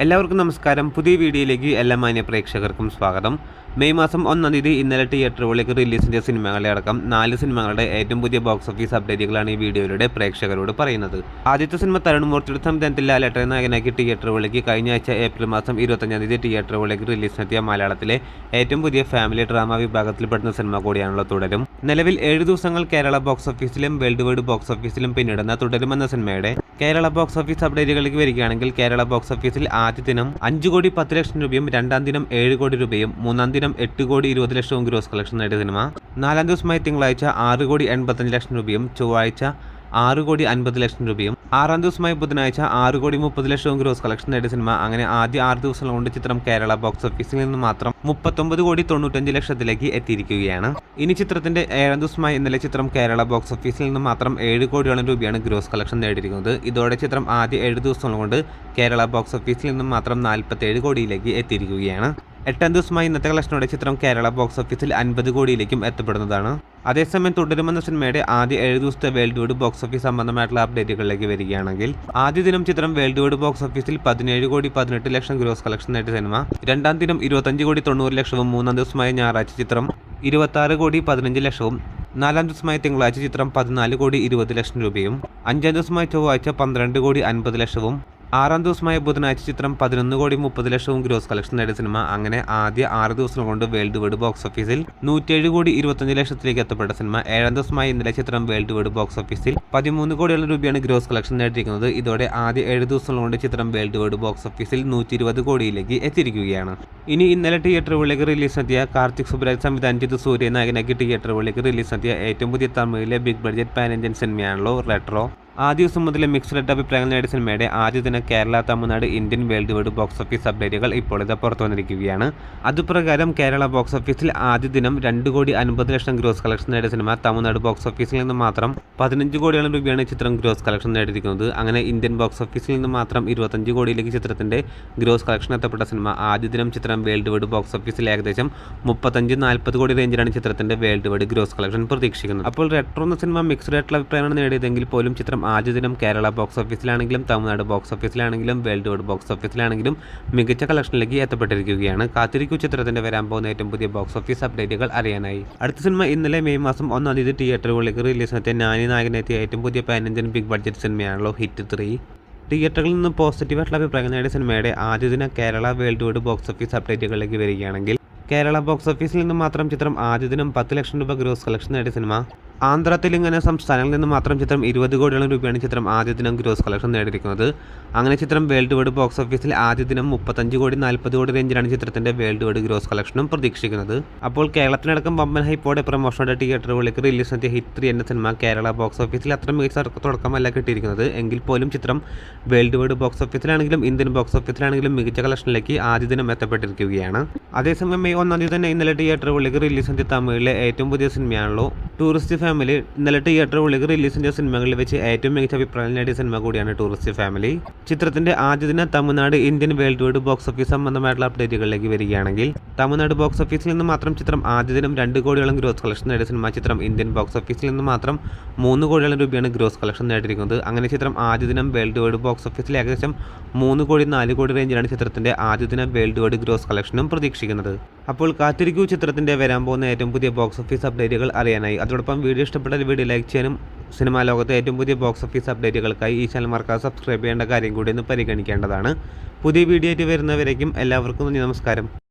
എല്ലാവർക്കും നമസ്കാരം. പുതിയ വീഡിയോയിലേക്ക് എല്ലാ മാന്യ പ്രേക്ഷകർക്കും സ്വാഗതം. മെയ് മാസം 1-ാം തീയതി ഇന്നലെ തിയേറ്ററുകളിലേക്ക് റിലീസിൻ്റെ സിനിമകളെ അടക്കം 4 സിനിമകളുടെ ഏറ്റവും പുതിയ ബോക്സ് ഓഫീസ് അപ്ഡേറ്റുകളാണ് ഈ വീഡിയോയിലൂടെ പ്രേക്ഷകരോട് പറയുന്നത്. ആദ്യത്തെ സിനിമ തരുൺ മൂർത്തിയുടെ സംവിധാനത്തിൽ ലാലേട്ടനെ നായകനാക്കി തിയേറ്ററുകളിലേക്ക് കഴിഞ്ഞ ആഴ്ച ഏപ്രിൽ മാസം 25-ാം തീയതി തിയേറ്ററുകളിലേക്ക് റിലീസിനെത്തിയ മലയാളത്തിലെ ഏറ്റവും പുതിയ ഫാമിലി ഡ്രാമ വിഭാഗത്തിൽപ്പെടുന്ന സിനിമ കൂടിയാണല്ലോ തുടരും. നിലവിൽ 7 ദിവസങ്ങൾ കേരള ബോക്സ് ഓഫീസിലും വേൾഡ് വൈഡ് ബോക്സ് ഓഫീസിലും പിന്നിടുന്ന തുടരും എന്ന സിനിമയുടെ കേരള ബോക്സ് ഓഫീസ് അപ്ഡേറ്റുകളിലേക്ക് വരികയാണെങ്കിൽ കേരള ബോക്സ് ഓഫീസിൽ ആദ്യ ദിനം 5 കോടി 10 ലക്ഷം രൂപയും, രണ്ടാം ദിനം 7 കോടി രൂപയും, മൂന്നാം ദിനം 8 കോടി 20 ലക്ഷവും ഗ്രോസ് കളക്ഷൻ നേടിയ സിനിമ. 4-ാം ദിവസമായി തിങ്കളാഴ്ച 6 കോടി 85 ലക്ഷം രൂപയും, ചൊവ്വാഴ്ച 6 കോടി 50 ലക്ഷം രൂപയും, 6-ാം ദിവസമായി ബുധനാഴ്ച 6 കോടി 30 ലക്ഷവും ഗ്രോസ് കളക്ഷൻ നേടിയ സിനിമ. അങ്ങനെ ആദ്യ 6 ദിവസങ്ങൾ കൊണ്ട് ചിത്രം കേരള ബോക്സ് ഓഫീസിൽ നിന്ന് മാത്രം 39 കോടി 95 ലക്ഷത്തിലേക്ക് എത്തിയിരിക്കുകയാണ്. ഇനി ചിത്രത്തിന്റെ 7-ാം ദിവസമായി ഇന്നലെ ചിത്രം കേരള ബോക്സ് ഓഫീസിൽ നിന്ന് മാത്രം 7 കോടിയോളം രൂപയാണ് ഗ്രോസ് കളക്ഷൻ നേടിയിരിക്കുന്നത്. ഇതോടെ ചിത്രം ആദ്യ 7 ദിവസങ്ങൾ കൊണ്ട് കേരള ബോക്സ് ഓഫീസിൽ നിന്ന് മാത്രം 47 കോടിയിലേക്ക് എത്തിയിരിക്കുകയാണ്. 8-ാം ദിവസമായി ഇന്നത്തെ കളക്ഷനോടെ ചിത്രം കേരള ബോക്സ് ഓഫീസിൽ 50 കോടിയിലേക്കും എത്തപ്പെടുന്നതാണ്. അതേസമയം തുടരുമെന്ന സിനിമയുടെ ആദ്യ 7 ദിവസത്തെ വേൾഡ് വൈഡ് ബോക്സ് ഓഫീസ് സംബന്ധമായിട്ടുള്ള അപ്ഡേറ്റുകളിലേക്ക് വരികയാണെങ്കിൽ ആദ്യ ദിനം ചിത്രം വേൾഡ് വൈഡ് ബോക്സ് ഓഫീസിൽ 17 കോടി 18 ലക്ഷം ഗ്രോസ് കളക്ഷൻ നേടിയ സിനിമ. രണ്ടാം ദിനം 25 കോടി 90 ലക്ഷവും, മൂന്നാം ദിവസമായ ഞായറാഴ്ച ചിത്രം 26 കോടി 15 ലക്ഷവും, 4-ാം ദിവസമായ തിങ്കളാഴ്ച ചിത്രം 14 കോടി 20 ലക്ഷം രൂപയും, 5-ാം ദിവസമായ ചൊവ്വാഴ്ച 12 കോടി 50 ലക്ഷവും, 6-ാം ദിവസമായ ബുധനാഴ്ച ചിത്രം 11 കോടി 30 ലക്ഷവും ഗ്രോസ് കളക്ഷൻ നേടിയ സിനിമ. അങ്ങനെ ആദ്യ 6 ദിവസം കൊണ്ട് വേൾഡ് വൈഡ് ബോക്സ് ഓഫീസിൽ 107 കോടി 25 ലക്ഷത്തിലേക്ക് എത്തപ്പെട്ട സിനിമ. 7-ാം ദിവസമായ ഇന്നലെ ചിത്രം വേൾഡ് വൈഡ് ബോക്സ് ഓഫീസിൽ 13 കോടിയോളം രൂപയാണ് ഗ്രോസ് കളക്ഷൻ നേടിയിരിക്കുന്നത്. ഇതോടെ ആദ്യ 7 ദിവസം കൊണ്ട് ചിത്രം വേൾഡ് വൈഡ് ബോക്സ് ഓഫീസിൽ 120 കോടിയിലേക്ക് എത്തിയിരിക്കുകയാണ്. ഇനി ഇന്നലെ തിയേറ്ററുകളിലേക്ക് റിലീസിനെത്തിയ കാർത്തിക് സുബ്രാജ് സംവിധാനം ചെയ്ത് സൂര്യ നായകനാക്കി തിയേറ്ററുകളിലേക്ക് റിലീസിനെത്തിയ ഏറ്റവും പുതിയ തമിഴിലെ ബിഗ് ബഡ്ജറ്റ് പാൻ ഇന്ത്യൻ സിനിമയാണല്ലോ റെട്രോ. ആദ്യ ദിവസം മുതലേ മിക്സ്ഡ് അഭിപ്രായങ്ങൾ നേടിയ സിനിമയുടെ ആദ്യ ദിന Kerala, Tamil Nadu, Indian world wide box office അപ്ഡേറ്റുകൾ ഇപ്പോൾ ഇത് പുറത്തു വന്നിരിക്കുകയാണ്. അതുപ്രകാരം കേരള ബോക്സ് ഓഫീസിൽ ആദ്യ ദിനം 2 കോടി 50 ലക്ഷം ഗ്രോസ് കളക്ഷൻ നേടിയ സിനിമ. തമിഴ്നാട് ബോക്സ് ഓഫീസിൽ നിന്ന് മാത്രം 15 കോടിയോളം രൂപയാണ് ചിത്രം ഗ്രോസ് കളക്ഷൻ നേടിയിരിക്കുന്നത്. അങ്ങനെ ഇന്ത്യൻ ബോക്സ് ഓഫീസിൽ നിന്ന് മാത്രം 25 കോടിയിലേക്ക് ചിത്രത്തിന്റെ ഗ്രോസ് കളക്ഷൻ എത്തപ്പെട്ട സിനിമ. ആദ്യ ദിനം ചിത്രം വേൾഡ് വൈഡ് ബോക്സ് ഓഫീസിൽ ഏകദേശം 35-40 കോടി റേഞ്ചിലാണ് ചിത്രത്തിന്റെ വേൾഡ് വൈഡ് ഗ്രോസ് കളക്ഷൻ പ്രതീക്ഷിക്കുന്നത്. അപ്പോൾ റെട്രോ എന്ന സിനിമ മിക്സ്ഡ് ആയിട്ടുള്ള അഭിപ്രായമാണ് നേടിയതെങ്കിൽ പോലും ചിത്രം ആദ്യ ദിനം കേരള ബോക്സ് ഓഫീസിലാണെങ്കിലും തമിഴ്നാട് ബോക്സ് ഓഫീസിലാണെങ്കിലും വേൾഡ് വൈഡ് ബോക്സ് ഓഫീസിലാണെങ്കിലും മികച്ച കളക്ഷനിലേക്ക് എത്തപ്പെട്ടിരിക്കുകയാണ്. കാത്തിരിക്കൂ ചിത്രത്തിന്റെ വരാൻ പോകുന്ന ഏറ്റവും പുതിയ ബോക്സ് ഓഫീസ് അപ്ഡേറ്റുകൾ അറിയാനായി. അടുത്ത സിനിമ ഇന്നലെ മെയ് മാസം 1-ാം തീയതി തിയേറ്ററുകളിലേക്ക് റിലീസിനെത്തിയ നാനി നായകനെത്തിയ ഏറ്റവും പുതിയ പാൻ ഇന്ത്യൻ ബിഗ് ബഡ്ജറ്റ് സിനിമയാണല്ലോ ഹിറ്റ് 3. തിയേറ്ററിൽ നിന്ന് പോസിറ്റീവായിട്ടുള്ള അഭിപ്രായം നേടിയ സിനിമയുടെ ആദ്യ ദിന Kerala world wide box office അപ്ഡേറ്റുകളിലേക്ക് വരികയാണെങ്കിൽ കേരള ബോക്സ് ഓഫീസിൽ നിന്ന് മാത്രം ചിത്രം ആദ്യ ദിനം 10 ലക്ഷം രൂപ ഗ്രോസ് കളക്ഷൻ നേടിയ സിനിമ. ആന്ധ്ര, തെലുങ്കാന സംസ്ഥാനങ്ങളിൽ നിന്ന് മാത്രം ചിത്രം 20 കോടിയോളം രൂപയാണ് ചിത്രം ആദ്യ ദിനം ഗ്രോസ് കളക്ഷൻ നേടിയിരിക്കുന്നത്. അങ്ങനെ ചിത്രം വേൾഡ് വൈഡ് ബോക്സ് ഓഫീസിൽ ആദ്യ ദിനം 35 കോടി 40 കോടി റേഞ്ചിലാണ് ചിത്രത്തിന്റെ വേൾഡ് വൈഡ് ഗ്രോസ് കളക്ഷനും പ്രതീക്ഷിക്കുന്നത്. അപ്പോൾ കേരളത്തിലടക്കം വമ്പൻ ഹൈപ്പോടെ പ്രൊമോഷനോടെ തിയേറ്ററുകളിലേക്ക് റിലീസിനെത്തിയ ഹിറ്റ് 3 എന്ന സിനിമ കേരള ബോക്സ് ഓഫീസിൽ അത്ര മികച്ച തുടക്കമല്ല കിട്ടിയിരിക്കുന്നത്. എങ്കിൽ പോലും ചിത്രം വേൾഡ് വൈഡ് ബോക്സ് ഓഫീസിലാണെങ്കിലും ഇന്ത്യൻ ബോക്സ് ഓഫീസിലാണെങ്കിലും മികച്ച കളക്ഷനിലേക്ക് ആദ്യ ദിനം എത്തപ്പെട്ടിരിക്കുകയാണ്. അതേസമയം മെയ് 1-ാം തീയതി തന്നെ ഇന്നലെ തിയേറ്ററുകളിലേക്ക് റിലീസിനെത്തിയ തമിഴിലെ ഏറ്റവും പുതിയ സിനിമയാണല്ലോ ടൂറിസ്റ്റ് ഫാമിലി. ഇന്നലെ തിയേറ്ററുകളിലേക്ക് റിലീസിന്റെ സിനിമകളിൽ വെച്ച് ഏറ്റവും മികച്ച അഭിപ്രായം നേടിയ സിനിമ കൂടിയാണ് ടൂറിസ്റ്റ് ഫാമിലി. ചിത്രത്തിന്റെ ആദ്യ ദിന Tamil Nadu, Indian world wide box office സംബന്ധമായിട്ടുള്ള അപ്ഡേറ്റുകളിലേക്ക് വരികയാണെങ്കിൽ തമിഴ്നാട് ബോക്സ് ഓഫീസിൽ നിന്ന് മാത്രം ചിത്രം ആദ്യ ദിനം 2 കോടിയോളം ഗ്രോസ് കളക്ഷൻ നേടിയ സിനിമ. ചിത്രം ഇന്ത്യൻ ബോക്സ് ഓഫീസിൽ നിന്ന് മാത്രം 3 കോടിയോളം രൂപയാണ് ഗ്രോസ് കളക്ഷൻ നേടിയിരിക്കുന്നത്. അങ്ങനെ ചിത്രം ആദ്യ ദിനം വേൾഡ് വൈഡ് ബോക്സ് ഓഫീസിൽ ഏകദേശം 3 കോടി 4 കോടി റേഞ്ചിലാണ് ചിത്രത്തിന്റെ ആദ്യ ദിന വേൾഡ് വൈഡ് ഗ്രോസ് കളക്ഷനും പ്രതീക്ഷിക്കുന്നത്. അപ്പോൾ കാത്തിരിക്കൂ ചിത്രത്തിന്റെ വരാൻ പോകുന്ന ഏറ്റവും പുതിയ ബോക്സ് ഓഫീസ് അപ്ഡേറ്റുകൾ അറിയാനായി. അതോടൊപ്പം വീഡിയോ ഇഷ്ടപ്പെട്ട വീഡിയോ ലൈക്ക് ചെയ്യാനും സിനിമാ ലോകത്തെ ഏറ്റവും പുതിയ ബോക്സ് ഓഫീസ് അപ്ഡേറ്റുകൾക്കായി ഈ ചാനൽ മറക്കാതെ സബ്സ്ക്രൈബ് ചെയ്യേണ്ട കാര്യം കൂടി ഒന്ന് പരിഗണിക്കേണ്ടതാണ്. പുതിയ വീഡിയോ ആയിട്ട് വരുന്നവരേക്കും എല്ലാവർക്കും നന്ദി, നമസ്കാരം.